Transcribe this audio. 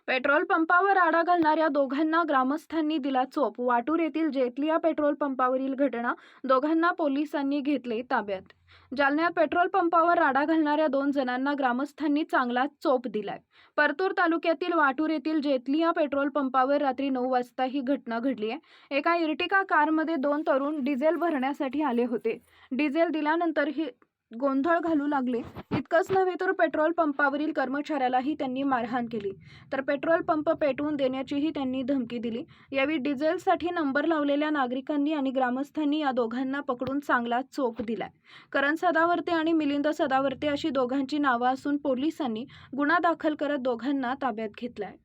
Petrol पंपावर आळा घालणाऱ्या दोघांना ग्रामस्थांनी दिला चोप. वाटूर येथील जेतलिया पेट्रोल पंपावरील घटना. दोघांना पोलिसांनी घेतले ताब्यात. जालन्यात पेट्रोल पंपावर आळा घालणाऱ्या 2 जणांना ग्रामस्थांनी चांगलाच चोप दिलाय. परतूर तालुक्यातील वाटूर येथील जेतलिया पेट्रोल पंपावर रात्री 9 वाजता ही घटना घडली आहे. एका इर्टिका कारमध्ये 2 तरुण डिझेल भरण्यासाठी आले होते. डिझेल दिल्यानंतर ही गोंधळ घालू लागले. इतकंच नव्हे तर पेट्रोल पंपावरील कर्मचाऱ्यालाही त्यांनी मारहाण केली. तर पेट्रोल पंप पेटवून देण्याचीही त्यांनी धमकी दिली. यावेळी डिझेलसाठी नंबर लावलेल्या नागरिकांनी आणि ग्रामस्थांनी या दोघांना पकडून चांगला चोप दिलाय. करण सदावर्ते आणि मिलिंद सदावर्ते अशी दोघांची नावं असून पोलिसांनी गुन्हा दाखल करत दोघांना ताब्यात घेतलाय.